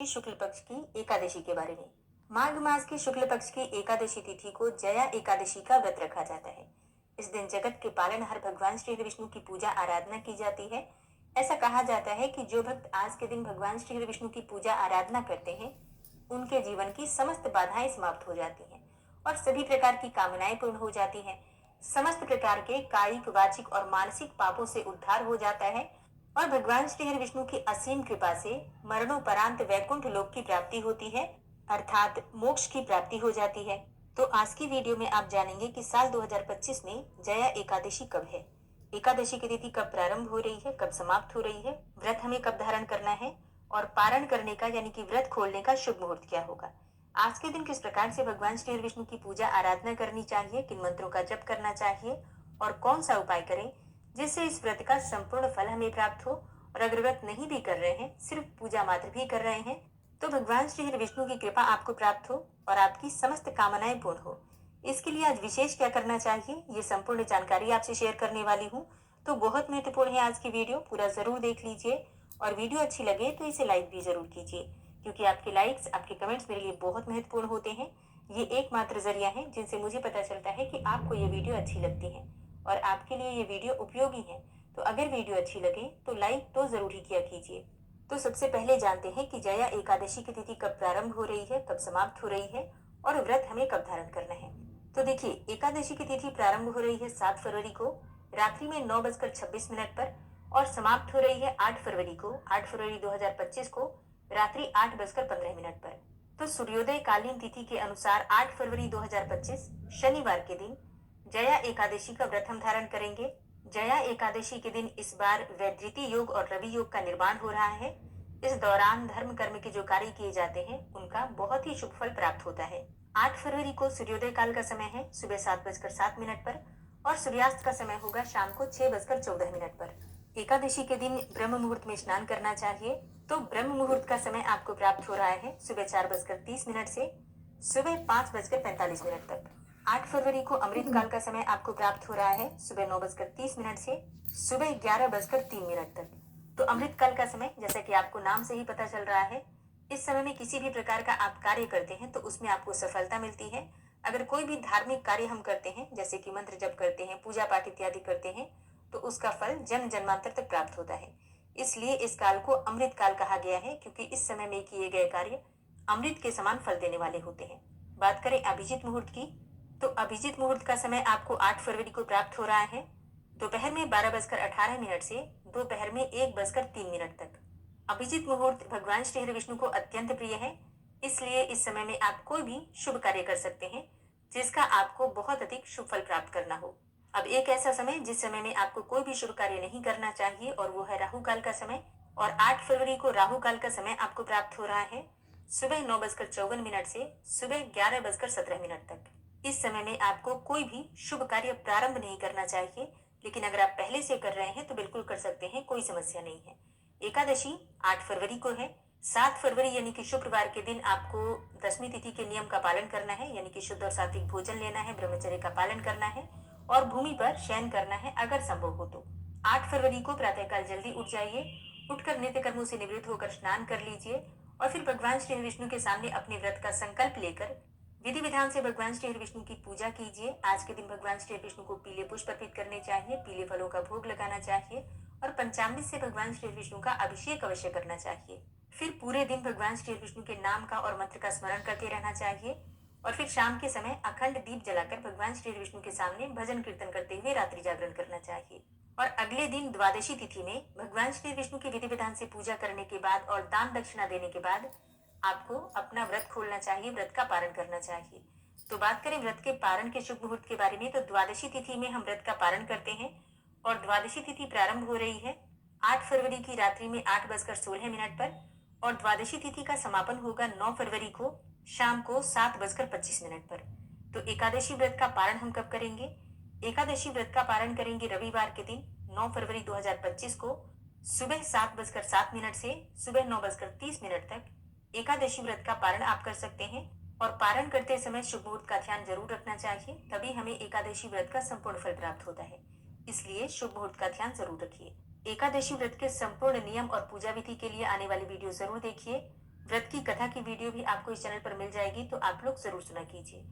शुक्ल पक्ष की एकादशी के बारे में। माघ मास की शुक्ल पक्ष की एकादशी तिथि को जया एकादशी का व्रत रखा जाता है। इस दिन जगत के पालनहार भगवान श्री विष्णु की पूजा आराधना की जाती है। ऐसा कहा जाता है कि जो भक्त आज के दिन भगवान श्री विष्णु की पूजा आराधना करते हैं, उनके जीवन की समस्त बाधाएं समाप्त हो जाती हैं और सभी प्रकार की कामनाएं पूर्ण हो जाती हैं। समस्त प्रकार के कायिक, वाचिक और मानसिक पापों से उद्धार हो जाता है और भगवान श्री हरि विष्णु की असीम कृपा से मरणोपरांत वैकुंठ लोक की प्राप्ति होती है, अर्थात मोक्ष की प्राप्ति हो जाती है। तो आज की वीडियो में आप जानेंगे कि साल 2025 में जया एकादशी कब है, एकादशी की तिथि कब प्रारंभ हो रही है, कब समाप्त हो रही है, व्रत हमें कब धारण करना है और पारण करने का यानी कि व्रत खोलने का शुभ मुहूर्त क्या होगा। आज के दिन किस प्रकार से भगवान श्री हरि विष्णु की पूजा आराधना करनी चाहिए, किन मंत्रों का जप करना चाहिए और कौन सा उपाय करें जिससे इस व्रत का संपूर्ण फल हमें प्राप्त हो। और अगर व्रत नहीं भी कर रहे हैं, सिर्फ पूजा मात्र भी कर रहे हैं, तो भगवान श्री हरि विष्णु की कृपा आपको प्राप्त हो और आपकी समस्त कामनाएं पूर्ण हो। इसके लिए आज विशेष क्या करना चाहिए, ये संपूर्ण जानकारी आपसे शेयर करने वाली हूँ। तो बहुत महत्वपूर्ण है आज की वीडियो, पूरा जरूर देख लीजिए और वीडियो अच्छी लगे तो इसे लाइक भी जरूर कीजिए, क्योंकि आपके लाइक्स, आपके कमेंट्स मेरे लिए बहुत महत्वपूर्ण होते हैं। ये एकमात्र जरिया है जिनसे मुझे पता चलता है कि आपको ये वीडियो अच्छी लगती है और आपके लिए ये वीडियो उपयोगी है। तो अगर वीडियो अच्छी लगे तो लाइक तो जरूर ही किया कीजिए। तो सबसे पहले जानते हैं कि जया एकादशी की तिथि कब प्रारंभ हो रही है, कब समाप्त हो रही है और व्रत हमें कब धारण करना है। तो देखिए, एकादशी की तिथि प्रारंभ हो रही है 7 फरवरी को रात्रि में 9:26 पर और समाप्त हो रही है 8 फरवरी को, 8 फरवरी 2025 को रात्रि 8:15 पर। तो सूर्योदय कालीन तिथि के अनुसार 8 फरवरी 2025 शनिवार के दिन जया एकादशी का व्रत हम धारण करेंगे। जया एकादशी के दिन इस बार वैधृति योग और रवि योग का निर्माण हो रहा है। इस दौरान धर्म कर्म के जो कार्य किए जाते हैं, उनका बहुत ही शुभ फल प्राप्त होता है। 8 फरवरी को सूर्योदय काल का समय है सुबह 7:07 पर और सूर्यास्त का समय होगा शाम को 6:14 पर। एकादशी के दिन ब्रह्म मुहूर्त में स्नान करना चाहिए। तो ब्रह्म मुहूर्त का समय आपको प्राप्त हो रहा है सुबह 4:30 से सुबह 5:45 तक। 8 फरवरी को अमृत काल का समय आपको प्राप्त हो रहा है सुबह 9:30 से सुबह 11:03 तक। तो अमृत काल का समय, जैसा कि आपको नाम से ही पता चल रहा है, इस समय में किसी भी प्रकार का आप कार्य करते हैं तो उसमें आपको सफलता मिलती है। अगर कोई भी धार्मिक कार्य हम करते हैं, जैसे कि मंत्र जप करते हैं, पूजा पाठ इत्यादि करते हैं, तो उसका फल जन्म जन्मांतर तक प्राप्त होता है। इसलिए इस काल को अमृत काल कहा गया है, क्योंकि इस समय में किए गए कार्य अमृत के समान फल देने वाले होते हैं। बात करें अभिजीत मुहूर्त की, तो अभिजीत मुहूर्त का समय आपको 8 फरवरी को प्राप्त हो रहा है दोपहर में 12:18 से दोपहर में 1:03 तक। अभिजीत मुहूर्त भगवान श्री हरि विष्णु को अत्यंत प्रिय है, इसलिए इस समय में आप कोई भी शुभ कार्य कर सकते हैं जिसका आपको बहुत अधिक शुभ फल प्राप्त करना हो। अब एक ऐसा समय जिस समय में आपको कोई भी शुभ कार्य नहीं करना चाहिए और वो है राहु काल का समय। और 8 फरवरी को राहु काल का समय आपको प्राप्त हो रहा है सुबह 9:54 से सुबह 11:17 तक। इस समय में आपको कोई भी शुभ कार्य प्रारंभ नहीं करना चाहिए, लेकिन अगर आप पहले से कर रहे हैं तो बिल्कुल कर सकते हैं, कोई समस्या नहीं है। एकादशी 8 फरवरी को है। 7 फरवरी यानी कि शुक्रवार के दिन आपको दशमी तिथि के नियम का पालन करना है, यानी कि शुद्ध और सात्विक भोजन लेना है, ब्रह्मचर्य का पालन करना है और भूमि पर शयन करना है अगर संभव हो तो। 8 फरवरी को प्रातःकाल जल्दी उठ जाइए, उठकर नित्य कर्मों से निवृत्त होकर स्नान कर लीजिए और फिर भगवान श्री विष्णु के सामने अपने व्रत का संकल्प लेकर विधि विधान से भगवान श्री विष्णु की पूजा कीजिए। आज के दिन भगवान श्री विष्णु को पीले पुष्प अर्पित करने चाहिए, पीले फलों का भोग लगाना चाहिए और पंचामृत से भगवान श्री विष्णु का अभिषेक अवश्य करना चाहिए। फिर पूरे दिन भगवान श्री विष्णु के नाम का और मंत्र का स्मरण करते रहना चाहिए और फिर शाम के समय अखंड दीप जलाकर भगवान श्री विष्णु के सामने भजन कीर्तन करते हुए रात्रि जागरण करना चाहिए। और अगले दिन द्वादशी तिथि में भगवान श्री विष्णु की विधि विधान से पूजा करने के बाद और दान दक्षिणा देने के बाद आपको अपना व्रत खोलना चाहिए, व्रत का पारण करना चाहिए। तो बात करें व्रत के पारण के शुभ मुहूर्त के बारे में, तो द्वादशी तिथि में हम व्रत का पारण करते हैं और द्वादशी तिथि प्रारंभ हो रही है 8 फरवरी की रात्रि में 8:16 पर और द्वादशी तिथि का समापन होगा 9 फरवरी को शाम को 7:25 पर। तो एकादशी व्रत का पारण हम कब करेंगे? एकादशी व्रत का पारण करेंगे रविवार के दिन 9 फरवरी 2025 को सुबह 7:07 से सुबह 9:30 तक एकादशी व्रत का पारण आप कर सकते हैं और पारण करते समय शुभ मुहूर्त का ध्यान जरूर रखना चाहिए, तभी हमें एकादशी व्रत का संपूर्ण फल प्राप्त होता है। इसलिए शुभ मुहूर्त का ध्यान जरूर रखिए। एकादशी व्रत के संपूर्ण नियम और पूजा विधि के लिए आने वाली वीडियो जरूर देखिए। व्रत की कथा की वीडियो भी आपको इस चैनल पर मिल जाएगी, तो आप लोग जरूर सुना कीजिए।